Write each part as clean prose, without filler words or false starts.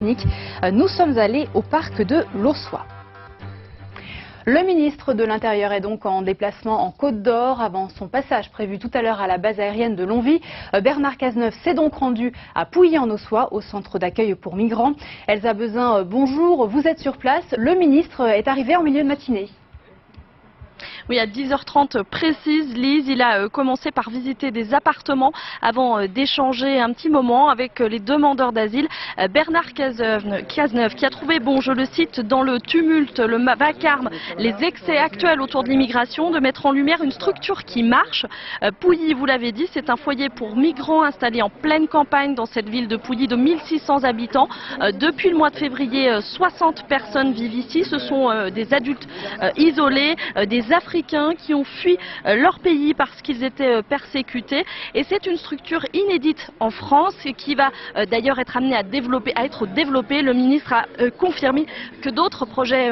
Nous sommes allés au parc de l'Ossois. Le ministre de l'Intérieur est donc en déplacement en Côte d'Or avant son passage prévu tout à l'heure à la base aérienne de Longwy. Bernard Cazeneuve s'est donc rendu à Pouilly-en-Ossois, au centre d'accueil pour migrants. Elsa Bezin, bonjour, vous êtes sur place. Le ministre est arrivé en milieu de matinée. Oui, à 10h30 précise, Lise, il a commencé par visiter des appartements avant d'échanger un petit moment avec les demandeurs d'asile. Bernard Cazeneuve, qui a trouvé, bon, je le cite, dans le tumulte, le vacarme, les excès actuels autour de l'immigration, de mettre en lumière une structure qui marche. Pouilly, vous l'avez dit, c'est un foyer pour migrants installé en pleine campagne dans cette ville de Pouilly de 1600 habitants. Depuis le mois de février, 60 personnes vivent ici. Ce sont des adultes isolés, des Africains qui ont fui leur pays parce qu'ils étaient persécutés. Et c'est une structure inédite en France et qui va d'ailleurs être amenée à être développée. Le ministre a confirmé que d'autres projets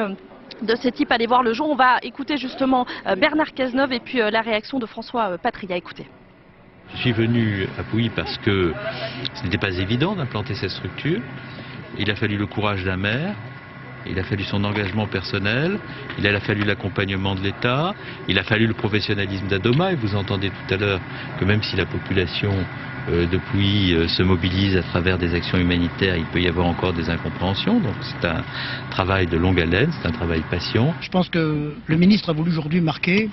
de ce type allaient voir le jour. On va écouter justement Bernard Cazeneuve et puis la réaction de François Patria. Écoutez. Je suis venu à Pouilly parce que ce n'était pas évident d'implanter cette structure. Il a fallu le courage d'un maire. Il a fallu son engagement personnel, il a fallu l'accompagnement de l'État, il a fallu le professionnalisme d'Adoma. Et vous entendez tout à l'heure que même si la population de Pouilly se mobilise à travers des actions humanitaires, il peut y avoir encore des incompréhensions. Donc c'est un travail de longue haleine, c'est un travail patient. Je pense que le ministre a voulu aujourd'hui marquer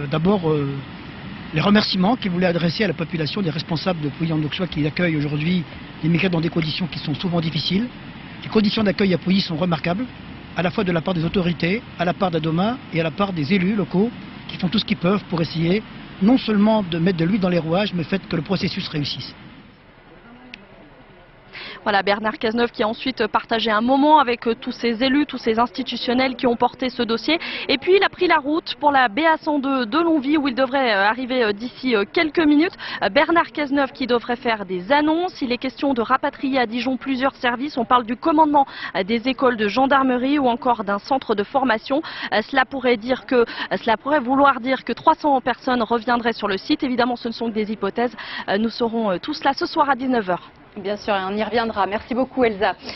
d'abord les remerciements qu'il voulait adresser à la population des responsables de Pouilly-en-Ossois qui accueillent aujourd'hui des migrants dans des conditions qui sont souvent difficiles. Les conditions d'accueil à Pouilly sont remarquables, à la fois de la part des autorités, à la part d'Adoma et à la part des élus locaux qui font tout ce qu'ils peuvent pour essayer non seulement de mettre de l'huile dans les rouages, mais fait que le processus réussisse. Voilà, Bernard Cazeneuve qui a ensuite partagé un moment avec tous ces élus, tous ces institutionnels qui ont porté ce dossier. Et puis il a pris la route pour la BA102 de Longwy où il devrait arriver d'ici quelques minutes. Bernard Cazeneuve qui devrait faire des annonces. Il est question de rapatrier à Dijon plusieurs services. On parle du commandement des écoles de gendarmerie ou encore d'un centre de formation. Cela pourrait vouloir dire que 300 personnes reviendraient sur le site. Évidemment, ce ne sont que des hypothèses. Nous saurons tout cela ce soir à 19h. Bien sûr, et on y reviendra. Merci beaucoup Elsa.